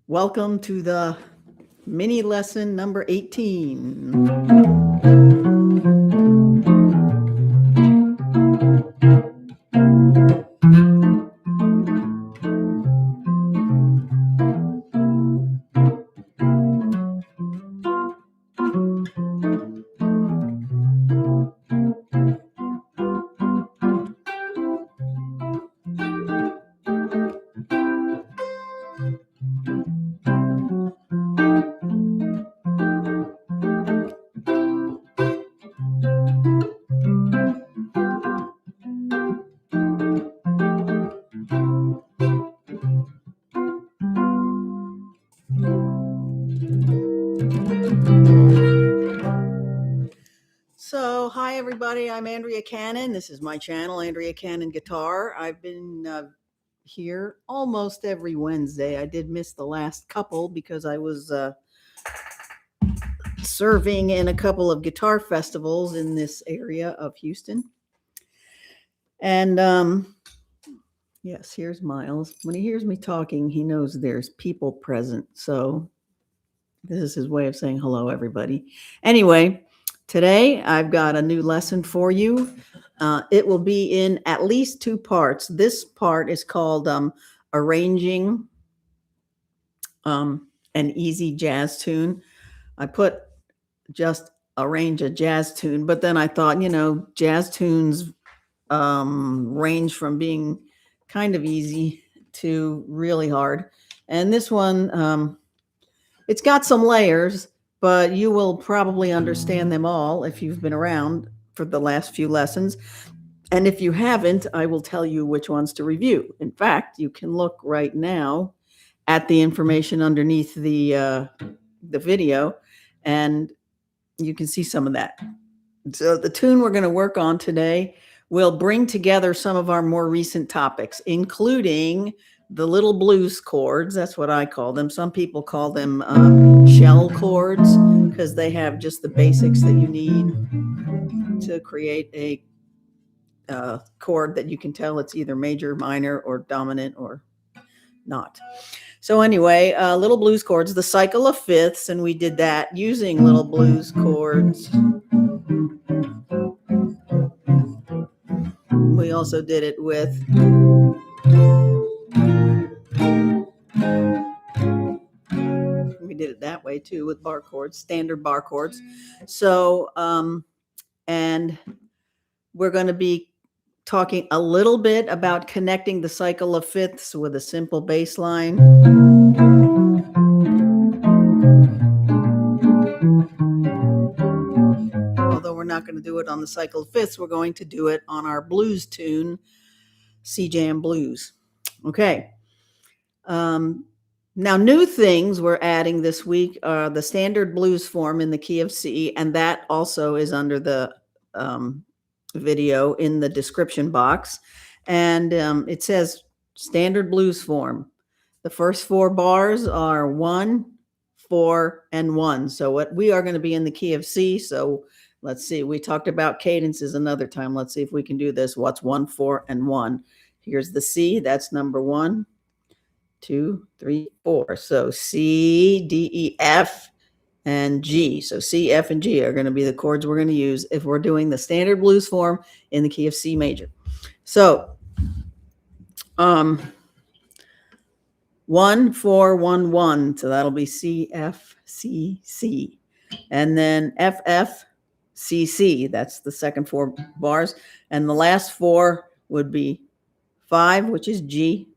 Welcome to the mini lesson number 18. So, hi everybody, I'm Andrea Cannon. This is my channel, Andrea Cannon Guitar. I've been here almost every Wednesday. I did miss the last couple because I was serving in a couple of guitar festivals in this area of Houston. And yes, here's Miles. When he hears me talking, he knows there's people present. So this is his way of saying hello, everybody. Anyway, today I've got a new lesson for you. It will be in at least two parts. This part is called arranging an easy jazz tune. I put just arrange a jazz tune, but then I thought, jazz tunes range from being kind of easy to really hard. And this one, it's got some layers, but you will probably understand them all if you've been around for the last few lessons. And if you haven't, I will tell you which ones to review. In fact, you can look right now at the information underneath the video, and you can see some of that. So the tune we're going to work on today will bring together some of our more recent topics, including the little blues chords. That's what I call them. Some people call them shell chords because they have just the basics that you need to create a chord that you can tell it's either major, minor, or dominant or not. So anyway, little blues chords, the cycle of fifths, and we did that using little blues chords. We also did it with that way too, with bar chords, standard bar chords. So, and we're going to be talking a little bit about connecting the cycle of fifths with a simple bass line. Although we're not going to do it on the cycle of fifths, we're going to do it on our blues tune, C-Jam Blues. Okay. Now, new things we're adding this week are the standard blues form in the key of C, and that also is under the video in the description box. And it says standard blues form. The first four bars are 1, 4, and 1. So what we are going to be in the key of C. So let's see. We talked about cadences another time. Let's see if we can do this. What's 1, 4, and 1? Here's the C. That's number 1, 2, 3, 4. So C, D, E, F, and G. So C, F, and G are going to be the chords we're going to use if we're doing the standard blues form in the key of C major. So 1, 4, 1, 1. So that'll be C, F, C, C. And then F, F, C, C. That's the second 4 bars. And the last 4 would be 5, which is G,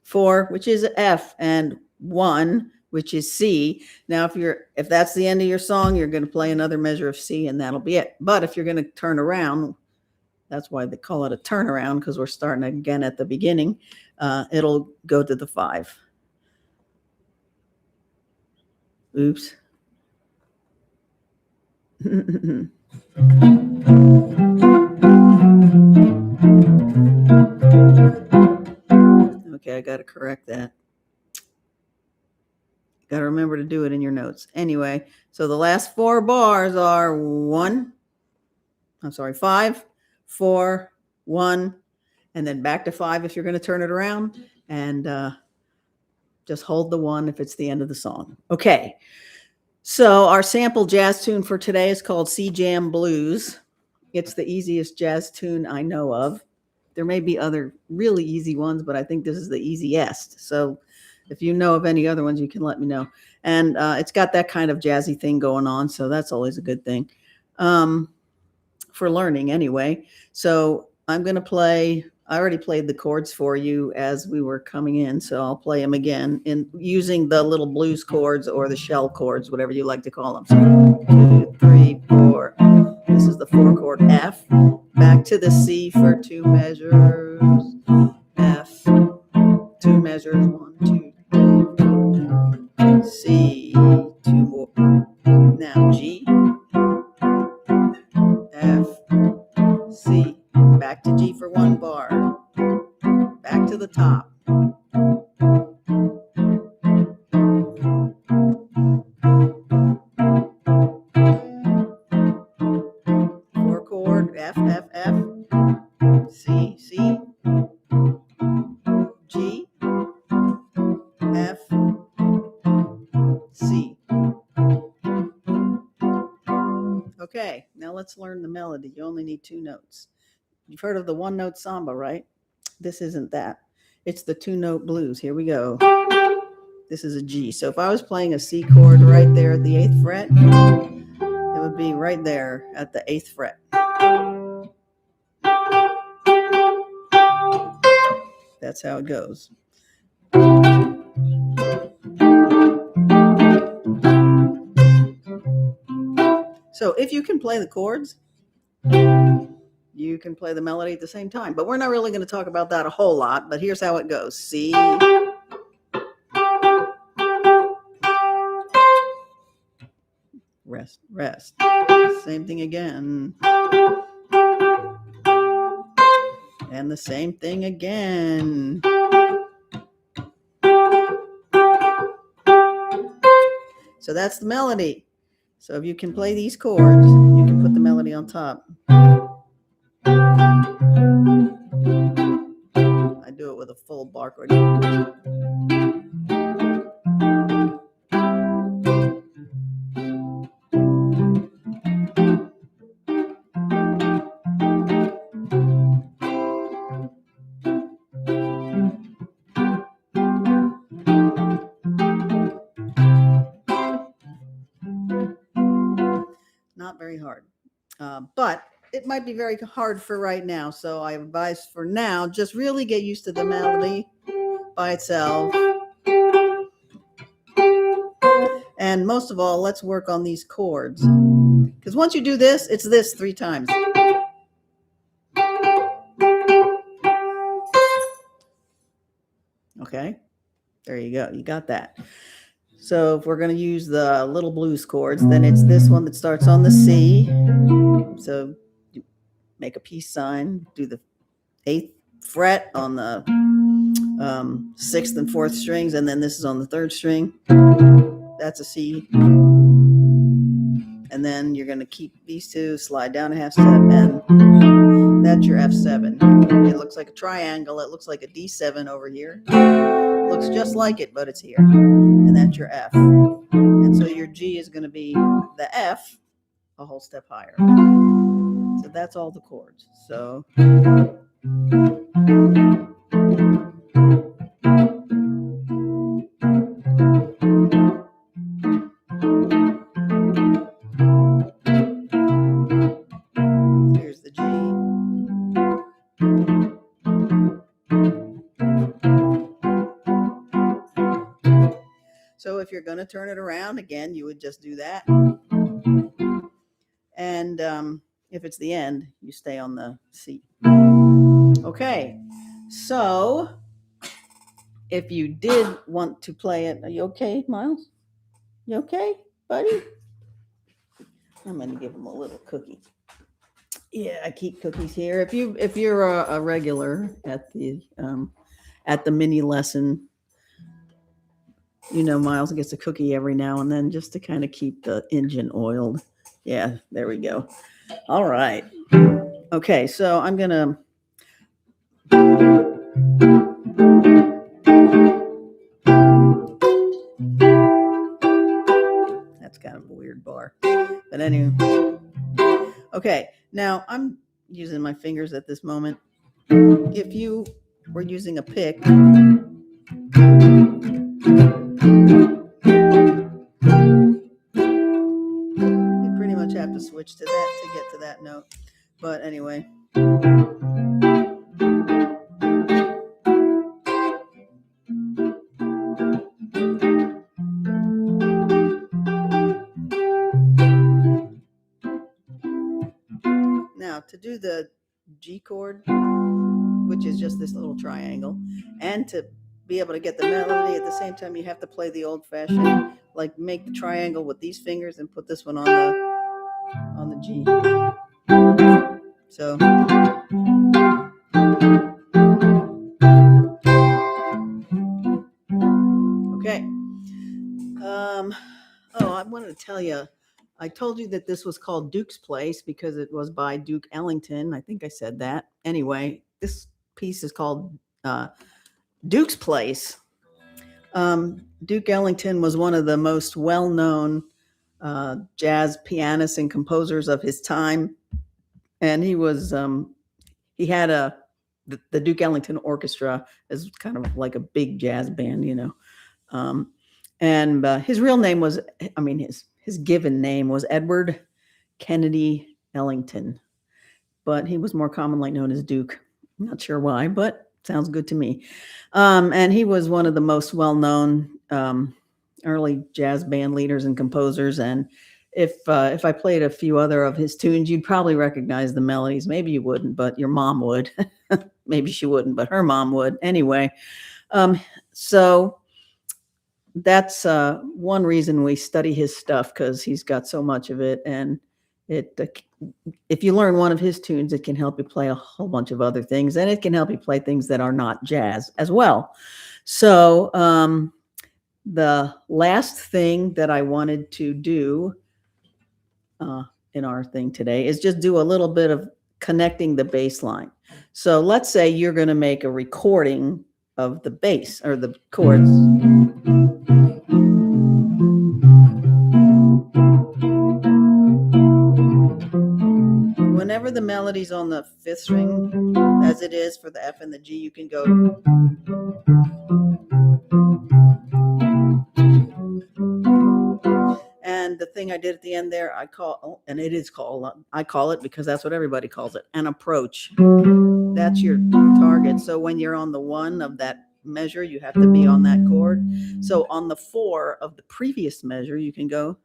4, which is F, and 1, which is C. Now, if that's the end of your song, you're going to play another measure of C, and that'll be it. But if you're going to turn around, that's why they call it a turnaround, because we're starting again at the beginning. It'll go to the 5. Oops. Okay, I got to correct that. Got to remember to do it in your notes. Anyway, so the last 4 bars are 5, 4, 1, and then back to 5 if you're going to turn it around, and Just hold the 1 if it's the end of the song. Okay. So our sample jazz tune for today is called C Jam Blues. It's the easiest jazz tune I know of. There may be other really easy ones, but I think this is the easiest. So if you know of any other ones, you can let me know. And it's got that kind of jazzy thing going on, so that's always a good thing for learning anyway. So I'm going to play, I already played the chords for you as we were coming in, so I'll play them again in using the little blues chords or the shell chords, whatever you like to call them. So 2, 3, 4. This is the 4 chord F. Back to the C for 2 measures. F. 2 measures. 1, 2, 3. C. 2 more. Now G. F. C. Back to G for 1 bar. Back to the top. F, F, F, C, C, G, F, C. Okay, now let's learn the melody. You only need 2 notes. You've heard of the 1-note samba, right? This isn't that. It's the 2-note blues. Here we go. This is a G. So if I was playing a C chord right there at the 8th fret, it would be right there at the 8th fret. That's how it goes. So if you can play the chords, you can play the melody at the same time. But we're not really going to talk about that a whole lot. But here's how it goes. C. Rest, rest. Same thing again. And the same thing again. So that's the melody. So if you can play these chords, you can put the melody on top. I do it with a full bar chord. Not very hard, but it might be very hard for right now. So I advise for now, just really get used to the melody by itself. And most of all, let's work on these chords. Because once you do this, it's this 3 times. Okay, there you go. You got that. So if we're going to use the little blues chords, then it's this one that starts on the C. So you make a peace sign, do the 8th fret on the 6th and 4th strings, and then this is on the 3rd string. That's a C. And then you're going to keep these 2, slide down a half step, and that's your F7. It looks like a triangle. It looks like a D7 over here. It looks just like it, but it's here. And that's your F. And so your G is going to be the F a whole step higher. So that's all the chords. So here's the G. So if you're going to turn it around, again, you would just do that. And if it's the end, you stay on the C. Okay, so if you did want to play it, are you okay, Miles? You okay, buddy? I'm going to give him a little cookie. Yeah, I keep cookies here. If you're a regular at the mini lesson, you know Miles gets a cookie every now and then just to kind of keep the engine oiled. Yeah, there we go. All right. Okay, so I'm going to kind of a weird bar. But anyway. Okay, now I'm using my fingers at this moment. If you were using a pick, you pretty much have to switch to that to get to that note. But anyway. Now, to do the G chord, which is just this little triangle, and to be able to get the melody at the same time, you have to play the old-fashioned, like make the triangle with these fingers and put this one on the G. So okay. I wanted to tell you, I told you that this was called Duke's Place because it was by Duke Ellington. I think I said that. Anyway, this piece is called Duke's Place. Duke Ellington was one of the most well-known jazz pianists and composers of his time. And he was, he had the Duke Ellington Orchestra is kind of like a big jazz band, you know. And his real name was, his given name was Edward Kennedy Ellington, but he was more commonly known as Duke. I'm not sure why, but sounds good to me. And he was one of the most well-known early jazz band leaders and composers. And if I played a few other of his tunes, you'd probably recognize the melodies. Maybe you wouldn't, but your mom would. Maybe she wouldn't, but her mom would. Anyway, so that's one reason we study his stuff, because he's got so much of it. And if you learn one of his tunes, it can help you play a whole bunch of other things, and it can help you play things that are not jazz as well. So the last thing that I wanted to do in our thing today is just do a little bit of connecting the bass line. So let's say you're going to make a recording of the bass or the chords. Whenever the melody's on the fifth string, as it is for the F and the G, you can go. And the thing I did at the end there, I call it, because that's what everybody calls it, an approach. That's your target. So when you're on the 1 of that measure, you have to be on that chord. So on the 4 of the previous measure, you can go.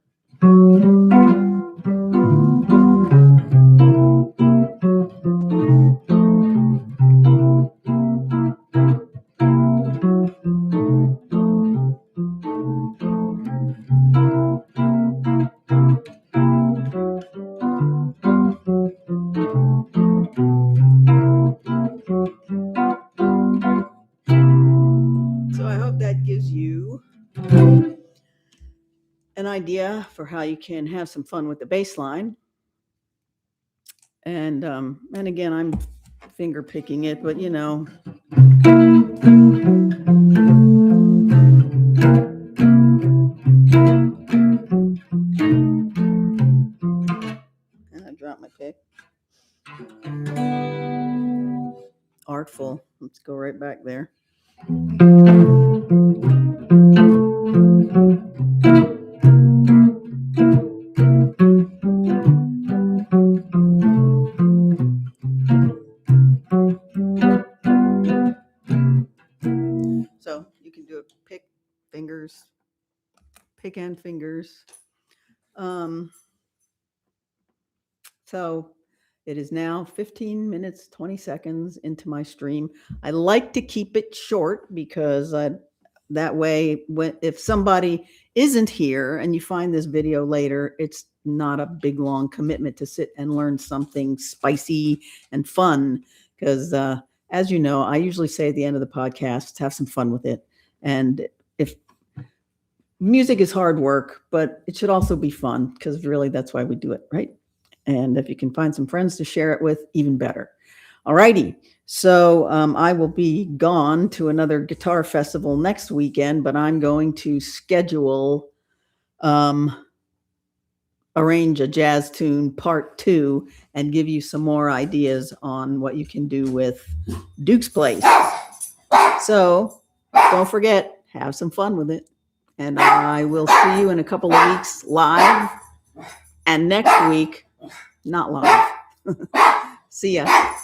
An idea for how you can have some fun with the bass line. And again, I'm finger picking it, but you know. And I dropped my pick. Artful. Let's go right back there. So you can do it pick and fingers. So it is now 15 minutes, 20 seconds into my stream. I like to keep it short because that way, if somebody isn't here and you find this video later, it's not a big, long commitment to sit and learn something spicy and fun. Because as you know, I usually say at the end of the podcast, have some fun with it. And if music is hard work, but it should also be fun, because really that's why we do it, right? And if you can find some friends to share it with, even better. All righty. So I will be gone to another guitar festival next weekend, but I'm going to schedule arrange a jazz tune part 2 and give you some more ideas on what you can do with Duke's Place. So don't forget, have some fun with it. And I will see you in a couple of weeks live. And next week, not live. See ya.